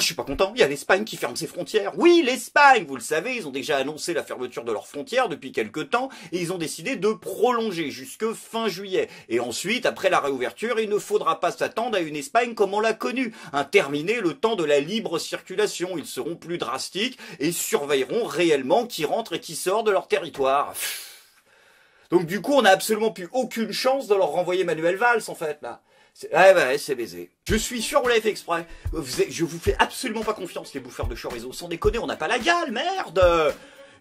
je suis pas content, il y a l'Espagne qui ferme ses frontières. Oui, l'Espagne, vous le savez, ils ont déjà annoncé la fermeture de leurs frontières depuis quelques temps et ils ont décidé de prolonger jusque fin juillet. Et ensuite, après la réouverture, il ne faudra pas s'attendre à une Espagne comme on l'a connue, terminer le temps de la libre circulation. Ils seront plus drastiques et surveilleront réellement qui rentre et qui sort de leur territoire. Donc du coup, on n'a absolument plus aucune chance de leur renvoyer Manuel Valls, en fait, là. Ouais, c'est baisé. Je suis sûr, vous l'avez fait exprès. Je vous fais absolument pas confiance, les bouffeurs de chorizo. Sans déconner, on n'a pas la gale, merde.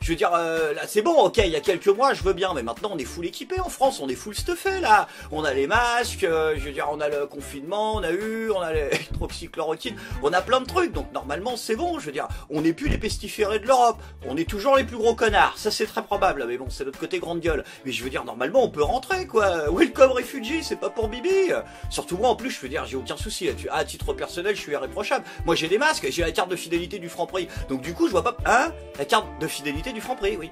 Je veux dire, là, c'est bon, ok, il y a quelques mois, je veux bien, mais maintenant, on est full équipé en France, on est full stuffé, là. On a les masques, je veux dire, on a le confinement, on a l'hydroxychloroquine, on a plein de trucs, donc normalement, c'est bon, je veux dire, on n'est plus les pestiférés de l'Europe, on est toujours les plus gros connards, ça c'est très probable, mais bon, c'est notre côté grande gueule. Mais je veux dire, normalement, on peut rentrer, quoi. Welcome refugee, c'est pas pour Bibi. Surtout moi, en plus, je veux dire, j'ai aucun souci là-dessus. À titre personnel, je suis irréprochable. Moi, j'ai des masques, j'ai la carte de fidélité du Franprix, donc du coup, je vois pas, la carte de fidélité du Franprix, oui.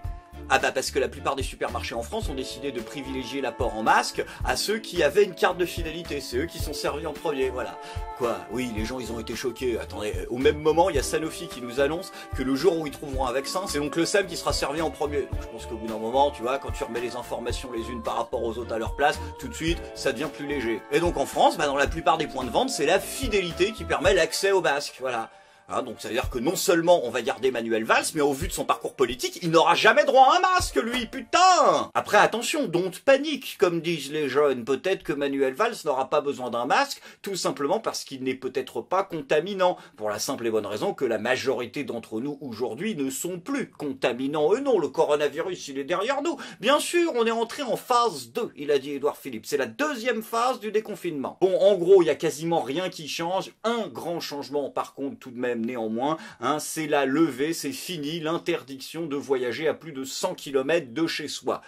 Ah bah parce que la plupart des supermarchés en France ont décidé de privilégier l'apport en masque à ceux qui avaient une carte de fidélité. C'est eux qui sont servis en premier, voilà. Quoi? Oui, les gens, ils ont été choqués. Attendez, au même moment, il y a Sanofi qui nous annonce que le jour où ils trouveront un vaccin, c'est donc le SAM qui sera servi en premier. Donc je pense qu'au bout d'un moment, tu vois, quand tu remets les informations les unes par rapport aux autres à leur place, tout de suite, ça devient plus léger. Et donc en France, bah, dans la plupart des points de vente, c'est la fidélité qui permet l'accès au masque, voilà. Donc ça veut dire que non seulement on va garder Manuel Valls, mais au vu de son parcours politique, il n'aura jamais droit à un masque, lui, putain! Après, attention, don't panique, comme disent les jeunes. Peut-être que Manuel Valls n'aura pas besoin d'un masque, tout simplement parce qu'il n'est peut-être pas contaminant, pour la simple et bonne raison que la majorité d'entre nous aujourd'hui ne sont plus contaminants. Non, le coronavirus, il est derrière nous. Bien sûr, on est entré en phase 2, il a dit Édouard Philippe. C'est la deuxième phase du déconfinement. Bon, en gros, il y a quasiment rien qui change. Un grand changement, par contre, tout de même, néanmoins, c'est la levée, c'est fini, l'interdiction de voyager à plus de 100 km de chez soi.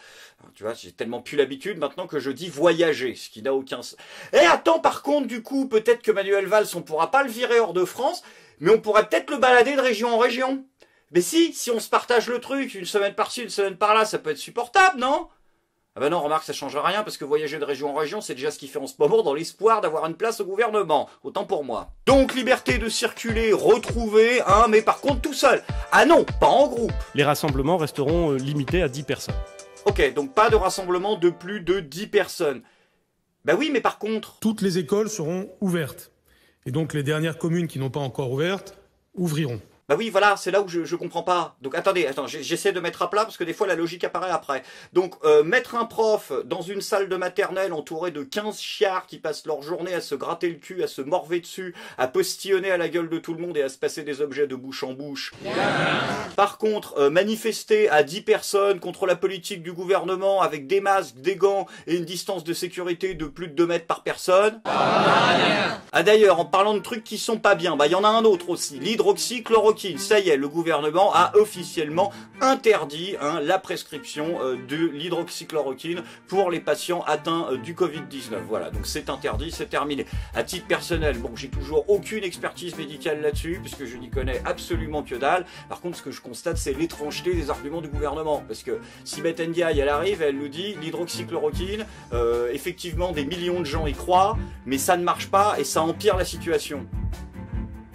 Tu vois, j'ai tellement plus l'habitude maintenant que je dis voyager, ce qui n'a aucun sens. Et attends, par contre, du coup, peut-être que Manuel Valls, on pourra pas le virer hors de France, mais on pourrait peut-être le balader de région en région. Mais si on se partage le truc, une semaine par-ci, une semaine par-là, ça peut être supportable, non? Ah ben non, remarque, ça changera rien, parce que voyager de région en région, c'est déjà ce qu'il fait en ce moment dans l'espoir d'avoir une place au gouvernement. Autant pour moi. Donc, liberté de circuler, retrouvée, mais par contre tout seul. Ah non, pas en groupe. Les rassemblements resteront limités à 10 personnes. Ok, donc pas de rassemblement de plus de 10 personnes. Bah oui, mais par contre... Toutes les écoles seront ouvertes. Et donc les dernières communes qui n'ont pas encore ouvertes, ouvriront. Bah oui, voilà, c'est là où je comprends pas. Donc attends, j'essaie de mettre à plat parce que des fois la logique apparaît après. Donc mettre un prof dans une salle de maternelle entouré de 15 chiards qui passent leur journée à se gratter le cul, à se morver dessus, à postillonner à la gueule de tout le monde et à se passer des objets de bouche en bouche. Yeah. Par contre, manifester à 10 personnes contre la politique du gouvernement avec des masques, des gants et une distance de sécurité de plus de 2 mètres par personne. Ah d'ailleurs, en parlant de trucs qui sont pas bien, bah il y en a un autre aussi, l'hydroxychloroquine. Ça y est, le gouvernement a officiellement interdit la prescription de l'hydroxychloroquine pour les patients atteints du Covid-19. Voilà, donc c'est interdit, c'est terminé. À titre personnel, bon, j'ai toujours aucune expertise médicale là-dessus, puisque je n'y connais absolument que dalle. Par contre, ce que je constate, c'est l'étrangeté des arguments du gouvernement. Parce que si Beth Ndiaye, elle arrive, elle nous dit l'hydroxychloroquine, effectivement, des millions de gens y croient, mais ça ne marche pas et ça empire la situation.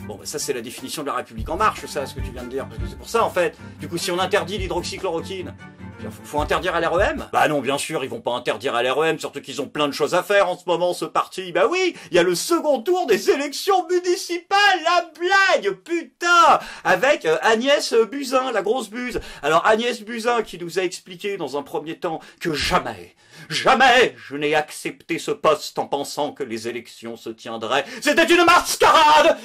Bon, bah ça c'est la définition de la République en marche, ça, ce que tu viens de dire. Parce que c'est pour ça, en fait. Du coup, si on interdit l'hydroxychloroquine, faut interdire à l'REM? Bah non, bien sûr, ils vont pas interdire à l'REM, surtout qu'ils ont plein de choses à faire en ce moment, ce parti. Bah oui, il y a le second tour des élections municipales, la blague, putain! Avec Agnès Buzyn, la grosse buse. Alors Agnès Buzyn qui nous a expliqué dans un premier temps que jamais je n'ai accepté ce poste en pensant que les élections se tiendraient. C'était une mascarade,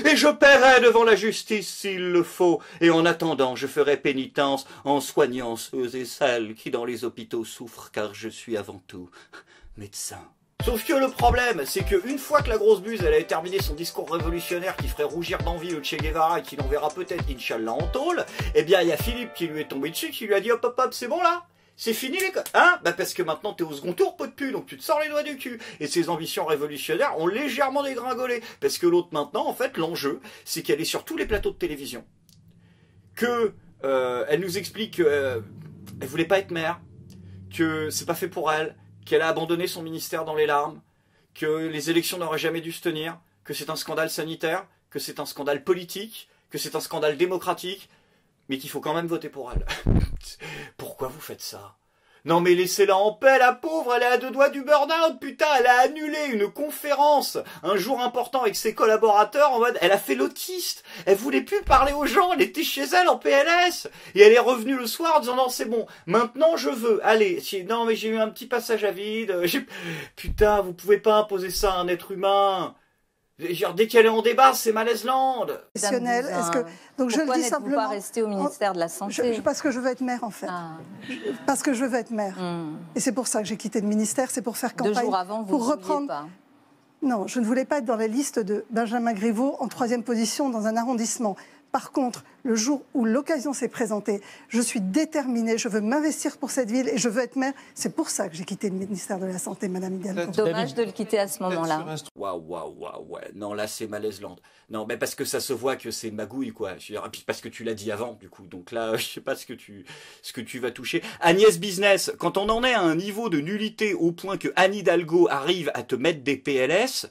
et je paierai devant la justice s'il le faut. Et en attendant, je ferai pénitence en soignant ceux et celles qui dans les hôpitaux souffrent, car je suis avant tout médecin. Sauf que le problème, c'est qu'une fois que la grosse buse, elle avait terminé son discours révolutionnaire qui ferait rougir d'envie le Che Guevara et qui l'enverra peut-être, Inch'Allah, en tôle, eh bien, il y a Philippe qui lui est tombé dessus, qui lui a dit hop, c'est bon là? C'est fini les gars, bah parce que maintenant t'es au second tour, pot de cul, donc tu te sors les doigts du cul. Et ses ambitions révolutionnaires ont légèrement dégringolé. Parce que l'autre maintenant, en fait, l'enjeu, c'est qu'elle est sur tous les plateaux de télévision. Elle nous explique qu'elle voulait pas être maire, que c'est pas fait pour elle, qu'elle a abandonné son ministère dans les larmes, que les élections n'auraient jamais dû se tenir, que c'est un scandale sanitaire. que c'est un scandale politique, que c'est un scandale démocratique, mais qu'il faut quand même voter pour elle. Pourquoi vous faites ça? Non mais laissez-la en paix, la pauvre, elle est à 2 doigts du burn-out, putain, elle a annulé une conférence, un jour important avec ses collaborateurs, en mode, elle a fait l'autiste, elle voulait plus parler aux gens, elle était chez elle en PLS, et elle est revenue le soir en disant, non c'est bon, maintenant je veux, allez, non mais j'ai eu un petit passage à vide, putain, vous pouvez pas imposer ça à un être humain. Genre, dès qu'elle est en débat, c'est Malaiseland. Donc je le dis simplement. Pas rester au ministère de la Santé parce que je veux être maire en fait. Parce que je veux être maire. Et c'est pour ça que j'ai quitté le ministère, c'est pour faire campagne. 2 jours avant, vous pour ne reprendre. pas. Non, je ne voulais pas être dans la liste de Benjamin Griveaux en 3e position dans un arrondissement. Par contre, le jour où l'occasion s'est présentée, je suis déterminée, je veux m'investir pour cette ville et je veux être maire. C'est pour ça que j'ai quitté le ministère de la Santé, Madame Hidalgo. Dommage de le quitter à ce moment-là. Waouh, ouais. Non, là, c'est Malaiseland. Non, mais parce que ça se voit que c'est magouille, quoi. Et puis parce que tu l'as dit avant, du coup. Donc là, je sais pas ce que tu vas toucher. Agnès Business, quand on en est à un niveau de nullité au point que Anne Hidalgo arrive à te mettre des PLS,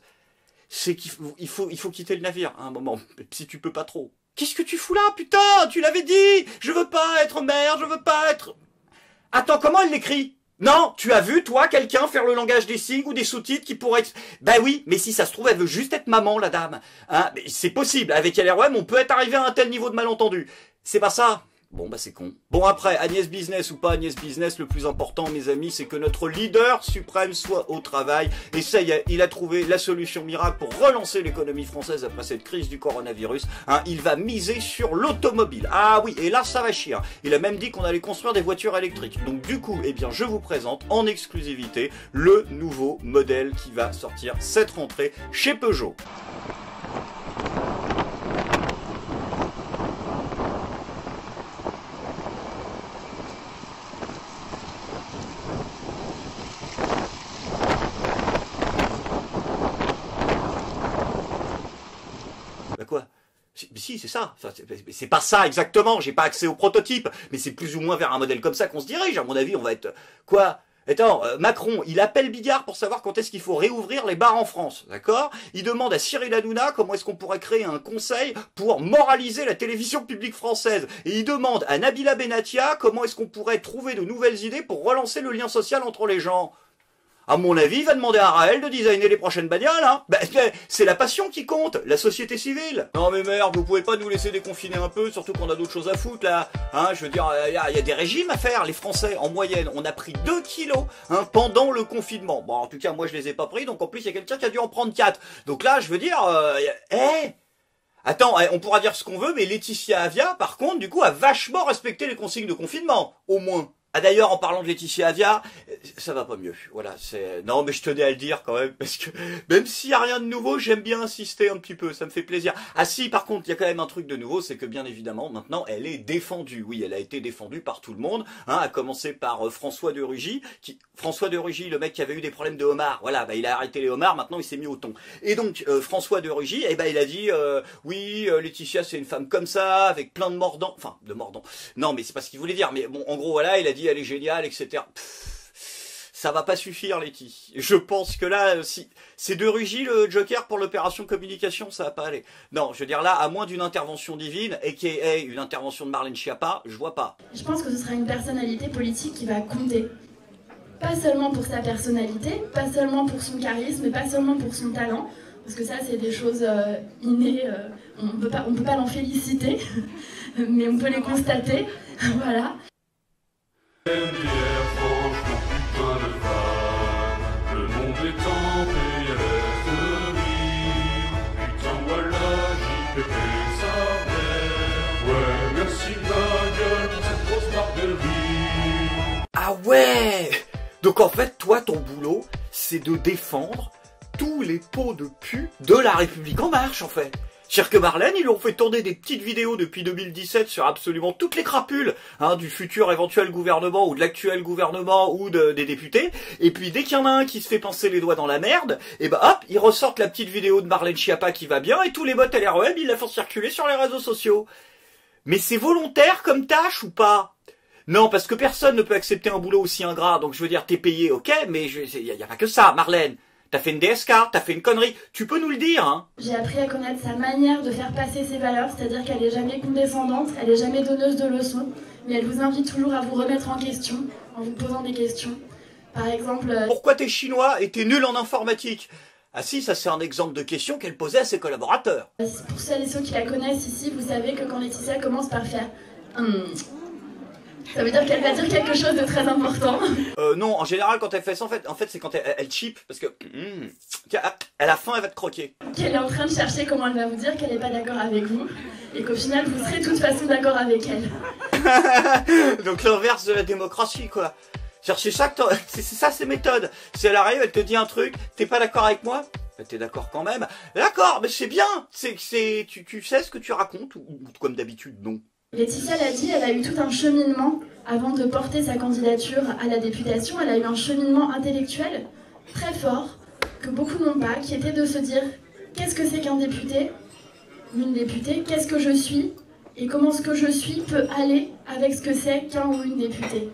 c'est qu'il faut quitter le navire à un moment. Si tu peux pas trop. Qu'est-ce que tu fous là, putain? Tu l'avais dit! Je veux pas être maire, je veux pas être... Attends, comment elle l'écrit? Non, tu as vu, toi, quelqu'un faire le langage des signes ou des sous-titres qui pourrait être... Ben oui, mais si ça se trouve, elle veut juste être maman, la dame. Hein, c'est possible. Avec LREM, on peut être arrivé à un tel niveau de malentendu. C'est pas ça. Bon, bah c'est con. Bon, après, Agnès Business ou pas Agnès Business, le plus important, mes amis, c'est que notre leader suprême soit au travail. Et ça y est, il a trouvé la solution miracle pour relancer l'économie française après cette crise du coronavirus. Hein, il va miser sur l'automobile. Ah oui, et là, ça va chier. Il a même dit qu'on allait construire des voitures électriques. Donc du coup, eh bien, je vous présente en exclusivité le nouveau modèle qui va sortir cette rentrée chez Peugeot. Quoi? Si, c'est ça. Enfin, c'est pas ça exactement, j'ai pas accès au prototype, mais c'est plus ou moins vers un modèle comme ça qu'on se dirige. À mon avis, on va être... Quoi? Attends, Macron, il appelle Bigard pour savoir quand est-ce qu'il faut réouvrir les bars en France, d'accord? Il demande à Cyril Hanouna comment est-ce qu'on pourrait créer un conseil pour moraliser la télévision publique française. Et il demande à Nabila Benatia comment est-ce qu'on pourrait trouver de nouvelles idées pour relancer le lien social entre les gens. À mon avis, il va demander à Raël de designer les prochaines bagnoles, hein. Ben, c'est la passion qui compte, la société civile. Non mais merde, vous pouvez pas nous laisser déconfiner un peu, surtout qu'on a d'autres choses à foutre, là. Hein, je veux dire, il y a des régimes à faire, les Français, en moyenne. On a pris 2 kilos, hein, pendant le confinement. Bon, en tout cas, moi, je les ai pas pris, donc en plus, il y a quelqu'un qui a dû en prendre 4. Donc là, je veux dire, attends, on pourra dire ce qu'on veut, mais Laetitia Avia, par contre, du coup, a vachement respecté les consignes de confinement, au moins. Ah d'ailleurs, en parlant de Laetitia Avia, ça va pas mieux. Voilà, c'est... Non, mais je tenais à le dire quand même, parce que même s'il y a rien de nouveau, j'aime bien insister un petit peu, ça me fait plaisir. Ah si, par contre, il y a quand même un truc de nouveau, c'est que bien évidemment, maintenant, elle est défendue. Oui, elle a été défendue par tout le monde, hein, à commencer par François de Rugy, François de Rugy, le mec qui avait eu des problèmes de homard, voilà, bah il a arrêté les homards, maintenant il s'est mis au thon. Et donc, François de Rugy, eh ben il a dit, oui, Laetitia c'est une femme comme ça, avec plein de mordants, enfin, de mordants. Non, mais c'est pas ce qu'il voulait dire, mais bon, en gros, voilà, il a dit, elle est géniale, etc. Ça va pas suffire, Letty. Je pense que là, si c'est de Rugy le Joker pour l'opération communication, ça va pas aller. Non, je veux dire là, à moins d'une intervention divine, aka une intervention de Marlène Schiappa, je vois pas. Je pense que ce sera une personnalité politique qui va compter. Pas seulement pour sa personnalité, pas seulement pour son charisme, pas seulement pour son talent, parce que ça c'est des choses innées, on peut pas l'en féliciter, mais on peut les constater, voilà. Franchement putain de fan, le monde est en PLS de rire. Putain voilà, JPP sa mère. Ouais, merci ma gueule pour cette grosse marque de rire. Ah ouais! Donc en fait, toi, ton boulot, c'est de défendre tous les pots de pu de la République en marche, en fait. C'est-à-dire que Marlène, ils lui ont fait tourner des petites vidéos depuis 2017 sur absolument toutes les crapules, hein, du futur éventuel gouvernement ou de l'actuel gouvernement ou des députés. Et puis dès qu'il y en a un qui se fait pincer les doigts dans la merde, et ben hop, ils ressortent la petite vidéo de Marlène Schiappa qui va bien et tous les bots LREM, ils la font circuler sur les réseaux sociaux. Mais c'est volontaire comme tâche ou pas? Non, parce que personne ne peut accepter un boulot aussi ingrat. Donc je veux dire, t'es payé, ok, mais il y a pas que ça, Marlène. t'as fait une DSK, t'as fait une connerie, tu peux nous le dire, hein. J'ai appris à connaître sa manière de faire passer ses valeurs, c'est-à-dire qu'elle est jamais condescendante, elle est jamais donneuse de leçons, mais elle vous invite toujours à vous remettre en question, en vous posant des questions. Par exemple... Pourquoi t'es chinois et t'es nul en informatique? Ah si, ça c'est un exemple de question qu'elle posait à ses collaborateurs. Pour celles et ceux qui la connaissent ici, vous savez que quand Laetitia commence par faire... ça veut dire qu'elle va dire quelque chose de très important. Non, en général quand elle fait ça, en fait c'est quand elle cheap, parce que... tiens, à la fin elle va te croquer. Qu'elle est en train de chercher comment elle va vous dire qu'elle n'est pas d'accord avec vous, et qu'au final vous serez de toute façon d'accord avec elle. Donc l'inverse de la démocratie, quoi. C'est ça que c'est ça ses méthodes. Si elle arrive, elle te dit un truc, t'es pas d'accord avec moi? Bah, t'es d'accord quand même. D'accord, mais c'est bien. Tu sais ce que tu racontes ou comme d'habitude non. Laetitia l'a dit, elle a eu tout un cheminement avant de porter sa candidature à la députation. Elle a eu un cheminement intellectuel très fort que beaucoup n'ont pas, qui était de se dire qu'est-ce que c'est qu'un député, une députée, qu'est-ce que je suis et comment ce que je suis peut aller avec ce que c'est qu'un ou une députée.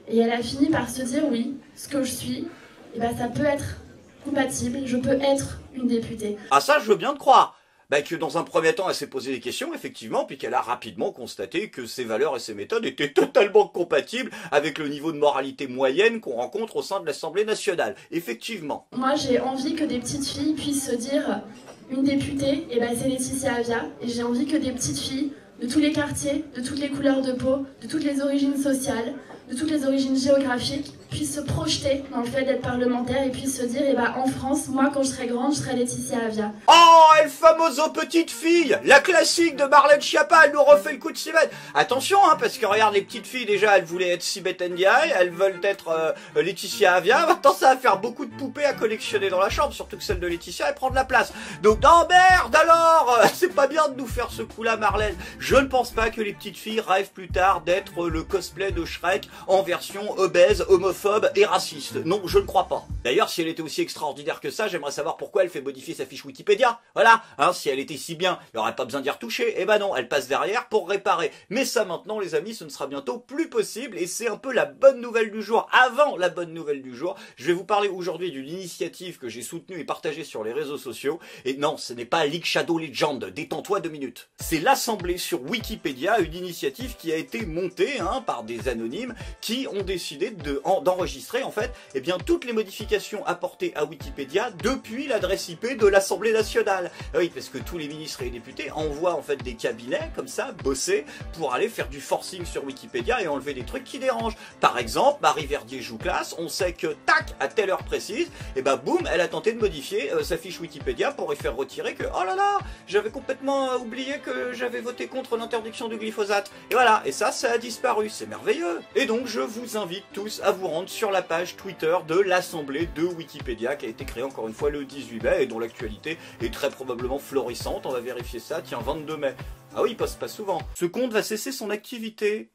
Et elle a fini par se dire oui, ce que je suis, eh ben, ça peut être compatible, je peux être une députée. Ah ça, je veux bien te croire. Bah, que dans un premier temps, elle s'est posé des questions, effectivement, puis qu'elle a rapidement constaté que ses valeurs et ses méthodes étaient totalement compatibles avec le niveau de moralité moyenne qu'on rencontre au sein de l'Assemblée nationale. Effectivement. Moi, j'ai envie que des petites filles puissent se dire une députée, eh ben, c'est Laetitia Avia, et j'ai envie que des petites filles de tous les quartiers, de toutes les couleurs de peau, de toutes les origines sociales, de toutes les origines géographiques, puissent se projeter dans le fait d'être parlementaire et puissent se dire, eh ben, en France, moi, quand je serai grande, je serai Laetitia Avia. Oh, El Famoso Petite Fille, la classique de Marlène Schiappa, elle nous refait le coup de Sibeth. Attention, hein, parce que regarde, les petites filles, déjà, elles voulaient être Sibeth Ndiaye, elles veulent être Laetitia Avia. Maintenant, ça va faire beaucoup de poupées à collectionner dans la chambre, surtout que celle de Laetitia, elle prend de la place. Donc, non, merde, alors, c'est pas bien de nous faire ce coup-là, Marlène. Je ne pense pas que les petites filles rêvent plus tard d'être le cosplay de Shrek en version obèse, homophobe et raciste. Non, je ne crois pas. D'ailleurs, si elle était aussi extraordinaire que ça, j'aimerais savoir pourquoi elle fait modifier sa fiche Wikipédia. Voilà, hein, si elle était si bien, il n'y aurait pas besoin d'y retoucher. Eh ben non, elle passe derrière pour réparer. Mais ça maintenant, les amis, ce ne sera bientôt plus possible et c'est un peu la bonne nouvelle du jour. Avant la bonne nouvelle du jour, je vais vous parler aujourd'hui d'une initiative que j'ai soutenue et partagée sur les réseaux sociaux. Et non, ce n'est pas League Shadow Legend, détends-toi 2 minutes. C'est l'Assemblée sur Wikipédia, une initiative qui a été montée par des anonymes qui ont décidé d'enregistrer en fait eh bien, toutes les modifications apportées à Wikipédia depuis l'adresse IP de l'Assemblée nationale. Oui, parce que tous les ministres et les députés envoient en fait des cabinets comme ça, bosser, pour aller faire du forcing sur Wikipédia et enlever des trucs qui dérangent. Par exemple, Marie Verdier-Jouclas, on sait que tac, à telle heure précise, et ben boum, elle a tenté de modifier sa fiche Wikipédia pour y faire retirer que oh là là, j'avais complètement oublié que j'avais voté contre l'interdiction du glyphosate. Et voilà, et ça a disparu, c'est merveilleux. Et donc je vous invite tous à vous rendre sur la page Twitter de l'Assemblée de Wikipédia qui a été créée encore une fois le 18 mai et dont l'actualité est très probablement florissante. On va vérifier ça, tiens, 22 mai. Ah oui, il passe pas souvent. Ce compte va cesser son activité.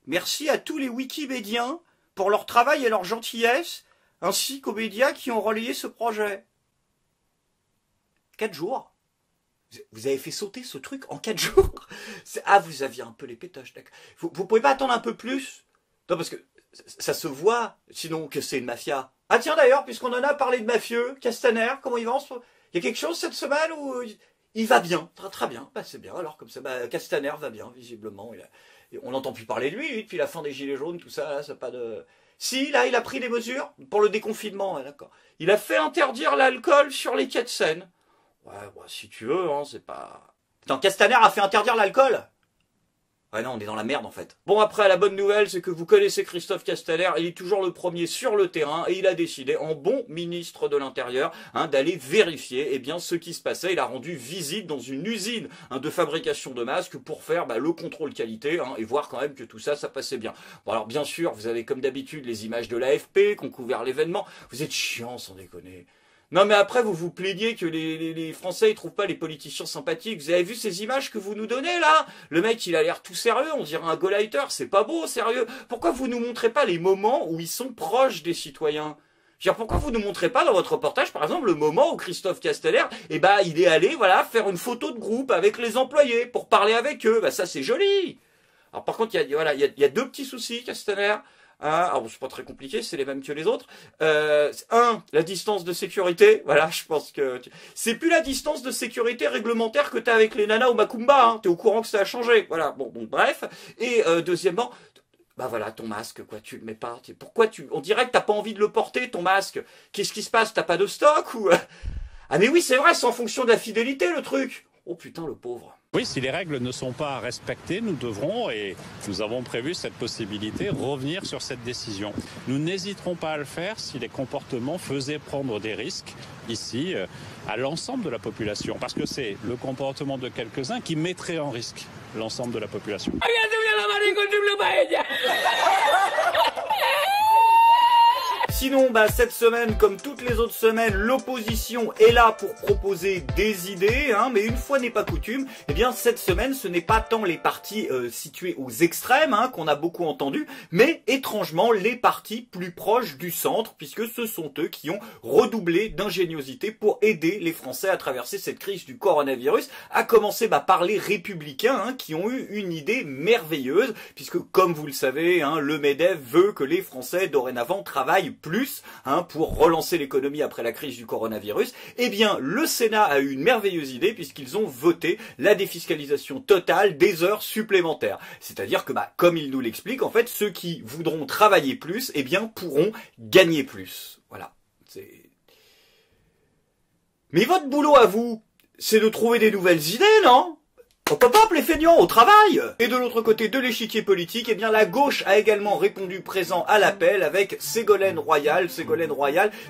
Merci à tous les Wikipédiens pour leur travail et leur gentillesse, ainsi qu'aux médias qui ont relayé ce projet. 4 jours. Vous avez fait sauter ce truc en 4 jours. Ah, vous aviez un peu les pétoches, d'accord. Vous pouvez pas attendre un peu plus? Non, parce que ça se voit, sinon, que c'est une mafia. Ah tiens, d'ailleurs, puisqu'on en a parlé de mafieux, Castaner, comment il va? Il y a quelque chose cette semaine où il va bien? Très bien, bah, c'est bien, alors comme ça, bah, Castaner va bien, visiblement. On n'entend plus parler de lui, depuis la fin des Gilets jaunes, tout ça, là, ça pas de... Si, là, il a pris des mesures pour le déconfinement, hein, d'accord. Il a fait interdire l'alcool sur les quais de Seine. Ouais, bah, si tu veux, hein, c'est pas... Putain, Castaner a fait interdire l'alcool? Ouais non, on est dans la merde en fait. Bon, après, la bonne nouvelle, c'est que vous connaissez Christophe Castaner, il est toujours le premier sur le terrain, et il a décidé, en bon ministre de l'Intérieur, d'aller vérifier eh bien, ce qui se passait. Il a rendu visite dans une usine de fabrication de masques pour faire le contrôle qualité, et voir quand même que tout ça, ça passait bien. Bon alors, bien sûr, vous avez comme d'habitude les images de l'AFP qui ont couvert l'événement. Vous êtes chiants, sans déconner. Non mais après vous vous plaignez que les Français ils trouvent pas les politiciens sympathiques. Vous avez vu ces images que vous nous donnez là? Le mec il a l'air tout sérieux, on dirait un Gauleiter, c'est pas beau, sérieux. Pourquoi vous nous montrez pas les moments où ils sont proches des citoyens? Je veux dire, pourquoi vous ne montrez pas dans votre reportage, par exemple, le moment où Christophe Castaner, il est allé, faire une photo de groupe avec les employés pour parler avec eux. Ça c'est joli. Alors par contre il y a 2 petits soucis, Castaner. Ah, alors c'est pas très compliqué, c'est les mêmes que les autres. La distance de sécurité. Voilà, je pense que c'est plus la distance de sécurité réglementaire que t'as avec les nanas au Macumba. Hein. T'es au courant que ça a changé. Voilà. Bon, bref. Et deuxièmement, bah voilà, ton masque, quoi, tu le mets pas. Pourquoi on dirait que t'as pas envie de le porter, ton masque. Qu'est-ce qui se passe? T'as pas de stock ou? Ah mais oui, c'est vrai, c'est en fonction de la fidélité le truc. Oh putain, le pauvre. Oui, si les règles ne sont pas respectées, nous devrons, et nous avons prévu cette possibilité, revenir sur cette décision. Nous n'hésiterons pas à le faire si les comportements faisaient prendre des risques ici à l'ensemble de la population. Parce que c'est le comportement de quelques-uns qui mettrait en risque l'ensemble de la population. Sinon, cette semaine, comme toutes les autres semaines, l'opposition est là pour proposer des idées, hein, mais une fois n'est pas coutume, eh bien cette semaine, ce n'est pas tant les partis situés aux extrêmes, hein, qu'on a beaucoup entendu, mais étrangement les partis plus proches du centre, puisque ce sont eux qui ont redoublé d'ingéniosité pour aider les Français à traverser cette crise du coronavirus, à commencer par les Républicains, hein, qui ont eu une idée merveilleuse, puisque comme vous le savez, hein, le MEDEF veut que les Français dorénavant travaillent plus, hein, pour relancer l'économie après la crise du coronavirus. Eh bien, le Sénat a eu une merveilleuse idée puisqu'ils ont voté la défiscalisation totale des heures supplémentaires. C'est-à-dire que, comme il nous l'explique, en fait, ceux qui voudront travailler plus, eh bien, pourront gagner plus. Voilà. Mais votre boulot à vous, c'est de trouver des nouvelles idées, non ? Hop hop hop les feignants, au travail! Et de l'autre côté de l'échiquier politique, eh bien la gauche a également répondu présent à l'appel avec Ségolène Royal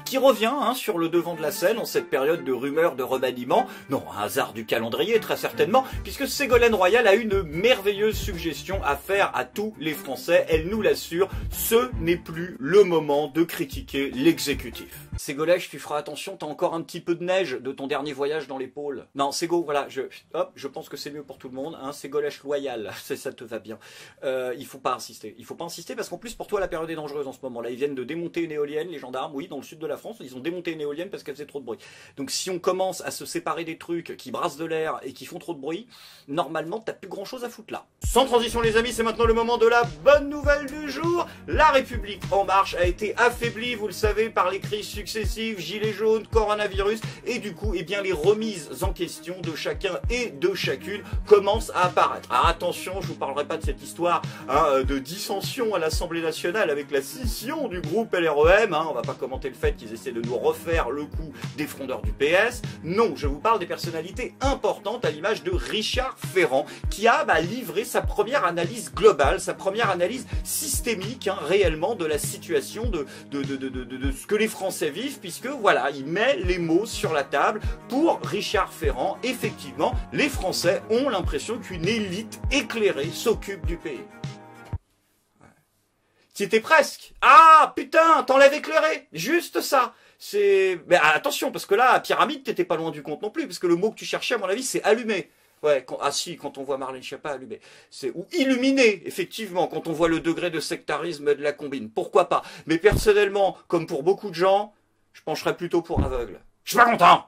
qui revient, hein, sur le devant de la scène en cette période de rumeurs de remaniement. Non, un hasard du calendrier très certainement, puisque Ségolène Royal a une merveilleuse suggestion à faire à tous les Français. Elle nous l'assure, ce n'est plus le moment de critiquer l'exécutif. Ségolèche, tu feras attention, t'as encore un petit peu de neige de ton dernier voyage dans les pôles. Non, Ségo, voilà, je pense que c'est mieux pour tout le monde, hein, Ségolèche loyal, ça te va bien. Il faut pas insister. Il faut pas insister parce qu'en plus pour toi la période est dangereuse en ce moment. Là ils viennent de démonter une éolienne, les gendarmes, oui, dans le sud de la France, ils ont démonté une éolienne parce qu'elle faisait trop de bruit. Donc si on commence à se séparer des trucs qui brassent de l'air et qui font trop de bruit, normalement t'as plus grand chose à foutre là. Sans transition les amis, c'est maintenant le moment de la bonne nouvelle du jour. La République en marche a été affaiblie, vous le savez, par les crises successives, gilets jaunes, coronavirus, et du coup, eh bien les remises en question de chacun et de chacune commence à apparaître. Alors attention, je vous parlerai pas de cette histoire, hein, de dissension à l'Assemblée nationale avec la scission du groupe LREM, hein, on va pas commenter le fait qu'ils essaient de nous refaire le coup des frondeurs du PS. Non, je vous parle des personnalités importantes à l'image de Richard Ferrand qui a livré sa première analyse globale, sa première analyse systémique, hein, réellement de la situation de ce que les Français vivent, puisque voilà, il met les mots sur la table. Pour Richard Ferrand, effectivement, les Français ont l'impression qu'une élite éclairée s'occupe du pays. C'était presque. Ah putain, t'enlèves éclairé, juste ça. Mais attention, parce que là, à pyramide, t'étais pas loin du compte non plus, parce que le mot que tu cherchais, à mon avis, c'est allumé. Ouais, quand on voit Marlène Schiappa allumé. Ou illuminé, effectivement, quand on voit le degré de sectarisme de la combine. Pourquoi pas? Mais personnellement, comme pour beaucoup de gens, je pencherais plutôt pour aveugle. Je suis pas content!